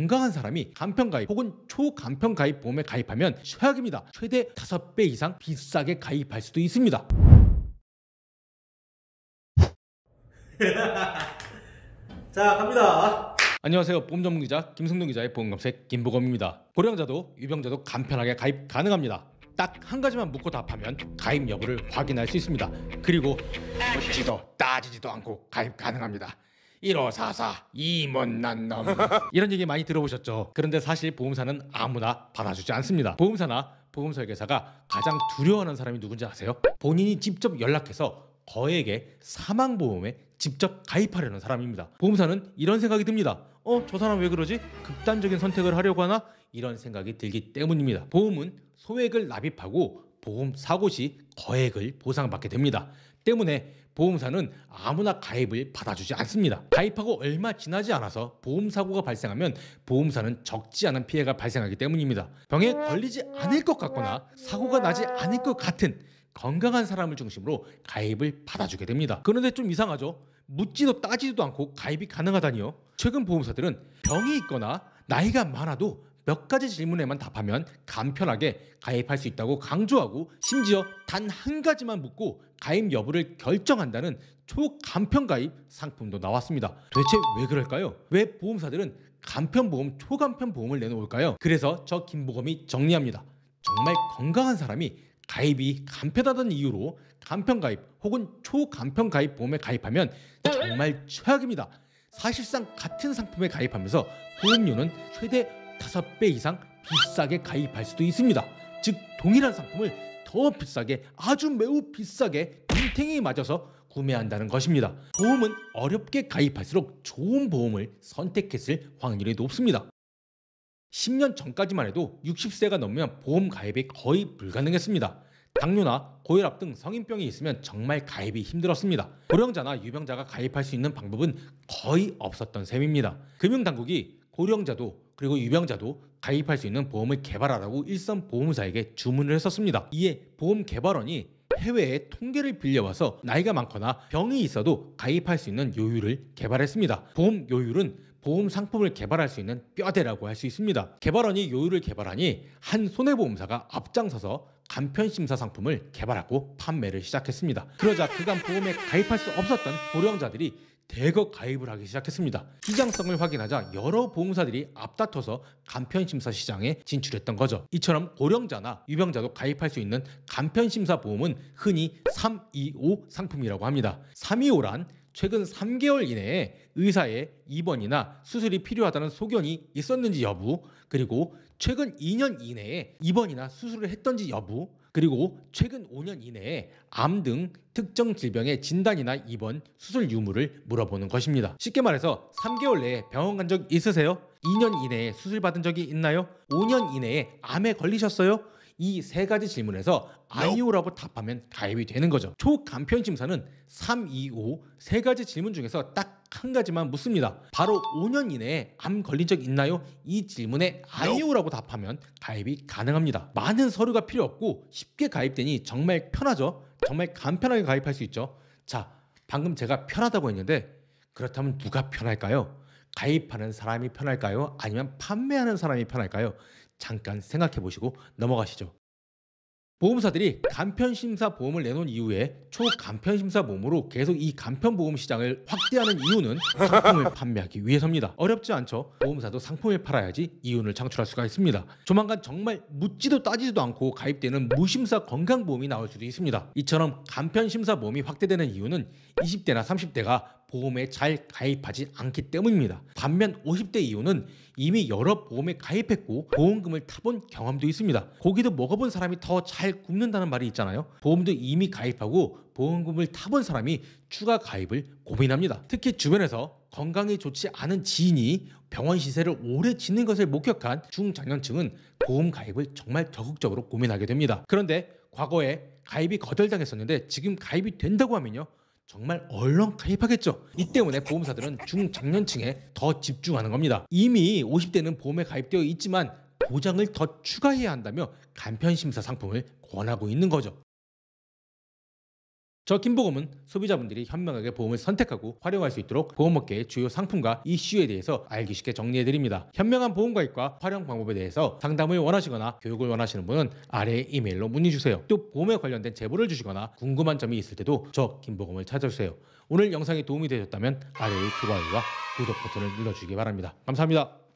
건강한 사람이 간편가입 혹은 초간편가입 보험에 가입하면 최악입니다. 최대 5배 이상 비싸게 가입할 수도 있습니다. 자, 갑니다. 안녕하세요. 보험 전문 기자 김승동 기자의 보험검색 김보검입니다. 고령자도 유병자도 간편하게 가입 가능합니다. 딱 한 가지만 묻고 답하면 가입 여부를 확인할 수 있습니다. 그리고 묻지도 따지지도 않고 가입 가능합니다. 1544 이 못난 놈 이런 얘기 많이 들어보셨죠? 그런데 사실 보험사는 아무나 받아주지 않습니다. 보험사나 보험설계사가 가장 두려워하는 사람이 누군지 아세요? 본인이 직접 연락해서 거액의 사망보험에 직접 가입하려는 사람입니다. 보험사는 이런 생각이 듭니다. 저 사람 왜 그러지? 극단적인 선택을 하려고 하나? 이런 생각이 들기 때문입니다. 보험은 소액을 납입하고 보험 사고 시 거액을 보상받게 됩니다. 때문에 보험사는 아무나 가입을 받아주지 않습니다. 가입하고 얼마 지나지 않아서 보험 사고가 발생하면 보험사는 적지 않은 피해가 발생하기 때문입니다. 병에 걸리지 않을 것 같거나 사고가 나지 않을 것 같은 건강한 사람을 중심으로 가입을 받아주게 됩니다. 그런데 좀 이상하죠? 묻지도 따지지도 않고 가입이 가능하다니요. 최근 보험사들은 병이 있거나 나이가 많아도 몇 가지 질문에만 답하면 간편하게 가입할 수 있다고 강조하고 심지어 단 한 가지만 묻고 가입 여부를 결정한다는 초간편 가입 상품도 나왔습니다. 도대체 왜 그럴까요? 왜 보험사들은 간편보험, 초간편 보험을 내놓을까요? 그래서 저 김보검이 정리합니다. 정말 건강한 사람이 가입이 간편하다는 이유로 간편가입 혹은 초간편가입 보험에 가입하면 정말 최악입니다. 사실상 같은 상품에 가입하면서 보험료는 최대 5배 이상 비싸게 가입할 수도 있습니다. 즉 동일한 상품을 더 비싸게, 아주 매우 비싸게 눈탱이 맞아서 구매한다는 것입니다. 보험은 어렵게 가입할수록 좋은 보험을 선택했을 확률이 높습니다. 10년 전까지만 해도 60세가 넘으면 보험 가입이 거의 불가능했습니다. 당뇨나 고혈압 등 성인병이 있으면 정말 가입이 힘들었습니다. 고령자나 유병자가 가입할 수 있는 방법은 거의 없었던 셈입니다. 금융당국이 고령자도 그리고 유병자도 가입할 수 있는 보험을 개발하라고 일선 보험사에게 주문을 했었습니다. 이에 보험개발원이 해외에 통계를 빌려와서 나이가 많거나 병이 있어도 가입할 수 있는 요율을 개발했습니다. 보험 요율은 보험 상품을 개발할 수 있는 뼈대라고 할 수 있습니다. 개발원이 요율을 개발하니 한 손해보험사가 앞장서서 간편심사 상품을 개발하고 판매를 시작했습니다. 그러자 그간 보험에 가입할 수 없었던 고령자들이 대거 가입을 하기 시작했습니다. 시장성을 확인하자 여러 보험사들이 앞다퉈서 간편심사 시장에 진출했던 거죠. 이처럼 고령자나 유병자도 가입할 수 있는 간편심사 보험은 흔히 325 상품이라고 합니다. 325란 최근 3개월 이내에 의사의 입원이나 수술이 필요하다는 소견이 있었는지 여부, 그리고 최근 2년 이내에 입원이나 수술을 했던지 여부, 그리고 최근 5년 이내에 암 등 특정 질병의 진단이나 입원, 수술 유무를 물어보는 것입니다. 쉽게 말해서 3개월 내에 병원 간 적 있으세요? 2년 이내에 수술 받은 적이 있나요? 5년 이내에 암에 걸리셨어요? 이 세 가지 질문에서 아니오라고 답하면 가입이 되는 거죠. 초간편심사는 325 세 가지 질문 중에서 딱 한 가지만 묻습니다. 바로 5년 이내에 암 걸린 적 있나요? 이 질문에 아니오라고 답하면 가입이 가능합니다. 많은 서류가 필요 없고 쉽게 가입되니 정말 편하죠. 정말 간편하게 가입할 수 있죠. 자, 방금 제가 편하다고 했는데 그렇다면 누가 편할까요? 가입하는 사람이 편할까요? 아니면 판매하는 사람이 편할까요? 잠깐 생각해 보시고 넘어가시죠. 보험사들이 간편심사 보험을 내놓은 이후에 초간편심사 보험으로 계속 이 간편보험 시장을 확대하는 이유는 상품을 판매하기 위해서입니다. 어렵지 않죠? 보험사도 상품을 팔아야지 이윤을 창출할 수가 있습니다. 조만간 정말 묻지도 따지지도 않고 가입되는 무심사 건강보험이 나올 수도 있습니다. 이처럼 간편심사 보험이 확대되는 이유는 20대나 30대가 보험에 잘 가입하지 않기 때문입니다. 반면 50대 이후는 이미 여러 보험에 가입했고 보험금을 타본 경험도 있습니다. 고기도 먹어본 사람이 더 잘 굽는다는 말이 있잖아요. 보험도 이미 가입하고 보험금을 타본 사람이 추가 가입을 고민합니다. 특히 주변에서 건강이 좋지 않은 지인이 병원 시세를 오래 짓는 것을 목격한 중장년층은 보험 가입을 정말 적극적으로 고민하게 됩니다. 그런데 과거에 가입이 거절당했었는데 지금 가입이 된다고 하면요, 정말 얼른 가입하겠죠. 이 때문에 보험사들은 중장년층에 더 집중하는 겁니다. 이미 50대는 보험에 가입되어 있지만 보장을 더 추가해야 한다며 간편심사 상품을 권하고 있는 거죠. 저 김보검은 소비자분들이 현명하게 보험을 선택하고 활용할 수 있도록 보험업계의 주요 상품과 이슈에 대해서 알기 쉽게 정리해드립니다. 현명한 보험가입과 활용 방법에 대해서 상담을 원하시거나 교육을 원하시는 분은 아래 이메일로 문의 주세요. 또 보험에 관련된 제보를 주시거나 궁금한 점이 있을 때도 저 김보검을 찾아주세요. 오늘 영상이 도움이 되셨다면 아래의 좋아요와 구독 버튼을 눌러주시기 바랍니다. 감사합니다.